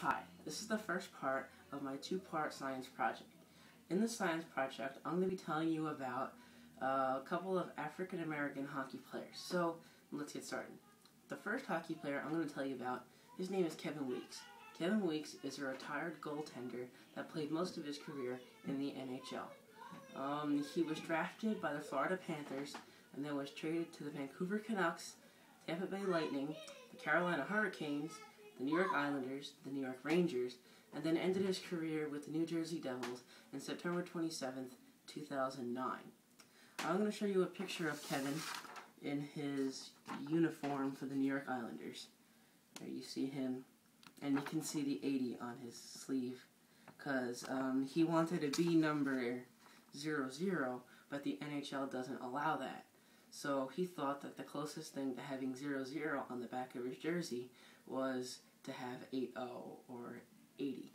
Hi, this is the first part of my two-part science project. In the science project, I'm going to be telling you about a couple of African American hockey players. So, let's get started. The first hockey player I'm going to tell you about, his name is Kevin Weekes. Kevin Weekes is a retired goaltender that played most of his career in the NHL. He was drafted by the Florida Panthers and then was traded to the Vancouver Canucks, Tampa Bay Lightning, the Carolina Hurricanes, the New York Islanders, the New York Rangers, and then ended his career with the New Jersey Devils on September 27th, 2009. I'm going to show you a picture of Kevin in his uniform for the New York Islanders. There you see him, and you can see the 80 on his sleeve, because he wanted to be number 00, but the NHL doesn't allow that. So he thought that the closest thing to having 00 on the back of his jersey was to have 80 or 80.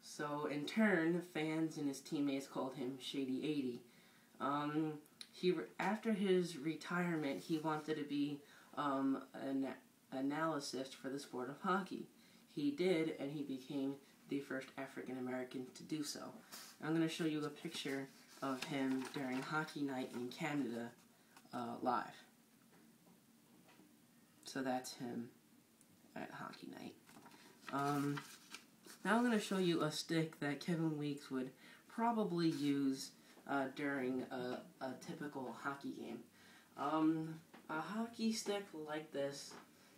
So in turn, fans and his teammates called him Shady 80. After his retirement, he wanted to be an analyst for the sport of hockey. He did, and he became the first African American to do so. I'm going to show you a picture of him during Hockey Night in Canada live. So that's him at Hockey Night. Now I'm going to show you a stick that Kevin Weekes would probably use during a typical hockey game. A hockey stick like this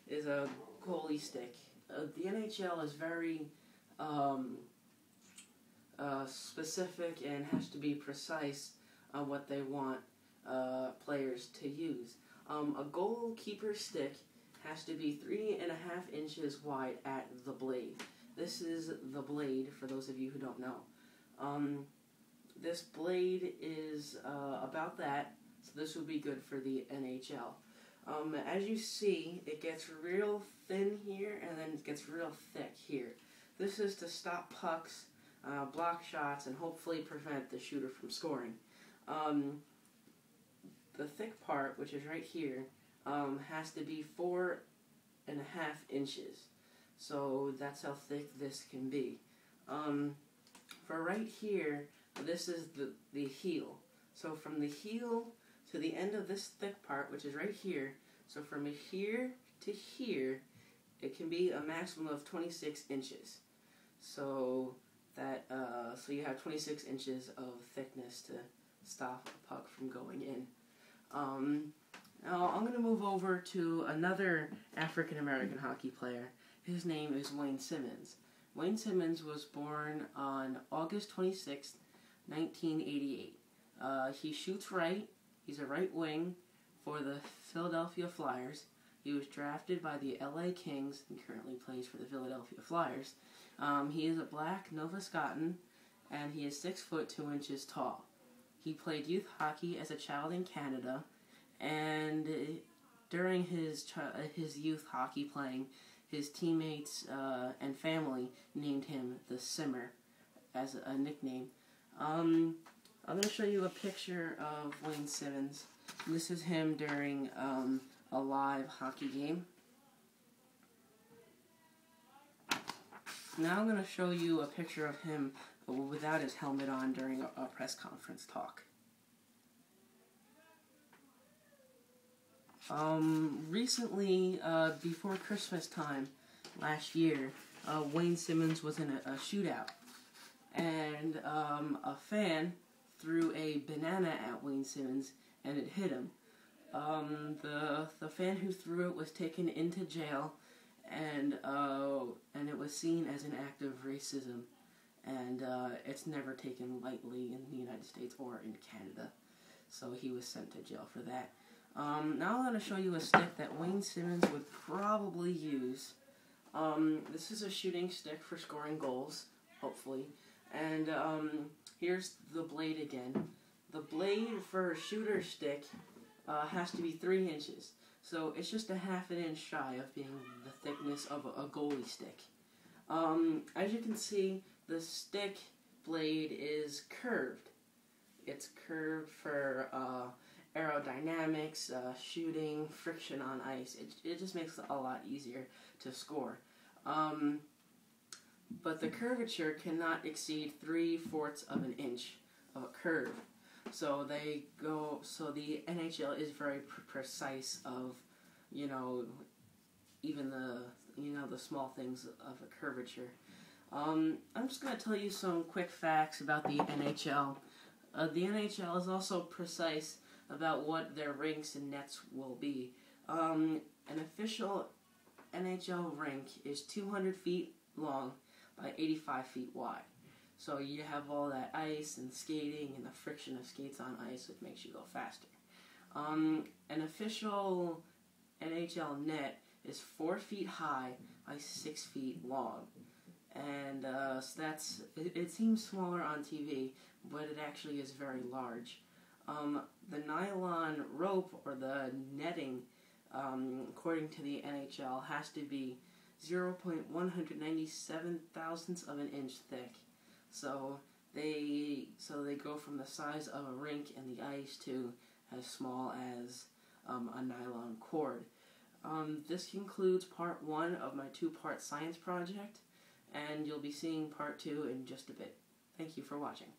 is a goalie stick. The NHL is very specific and has to be precise on what they want players to use. A goalkeeper stick has to be 3.5 inches wide at the blade. This is the blade, for those of you who don't know. This blade is about that, so this would be good for the NHL. As you see, it gets real thin here, and then it gets real thick here. This is to stop pucks, block shots, and hopefully prevent the shooter from scoring. The thick part, which is right here, has to be 4.5 inches. So that's how thick this can be. For right here, this is the heel. So from the heel to the end of this thick part, which is right here, so from here to here, it can be a maximum of 26 inches. So that so you have 26 inches of thickness to stop a puck from going in. Now I'm going to move over to another African American hockey player. His name is Wayne Simmonds. Wayne Simmonds was born on August 26, 1988. He shoots right. He's a right wing for the Philadelphia Flyers. He was drafted by the LA Kings and currently plays for the Philadelphia Flyers. He is a black Nova Scotian, and he is 6 foot 2 inches tall. He played youth hockey as a child in Canada, and during his youth hockey playing, his teammates and family named him the Simmer as a nickname. I'm going to show you a picture of Wayne Simmonds. This is him during a live hockey game. Now I'm going to show you a picture of him without his helmet on during a press conference talk. Recently, before Christmas time last year, Wayne Simmonds was in a shootout, and a fan threw a banana at Wayne Simmonds, and it hit him. The fan who threw it was taken into jail, and it was seen as an act of racism, and it's never taken lightly in the United States or in Canada, so he was sent to jail for that. Now I'm going to show you a stick that Wayne Simmonds would probably use. This is a shooting stick for scoring goals, hopefully, and here's the blade again. The blade for a shooter stick has to be 3 inches. So it's just a ½ inch shy of being the thickness of a goalie stick. As you can see, the stick blade is curved. It's curved for aerodynamics, shooting, friction on ice. It just makes it a lot easier to score. But the curvature cannot exceed 3/4 of an inch of a curve. So the NHL is very precise of, even the small things of a curvature. I'm just going to tell you some quick facts about the NHL. The NHL is also precise about what their rinks and nets will be. An official NHL rink is 200 feet long by 85 feet wide. So you have all that ice and skating and the friction of skates on ice, which makes you go faster. An official NHL net is 4 feet high by 6 feet long. And so it seems smaller on TV, but it actually is very large. The nylon rope, or the netting, according to the NHL, has to be 0.197 thousandths of an inch thick. So they go from the size of a rink and the ice to as small as a nylon cord. This concludes part 1 of my 2-part science project, and you'll be seeing part 2 in just a bit. Thank you for watching.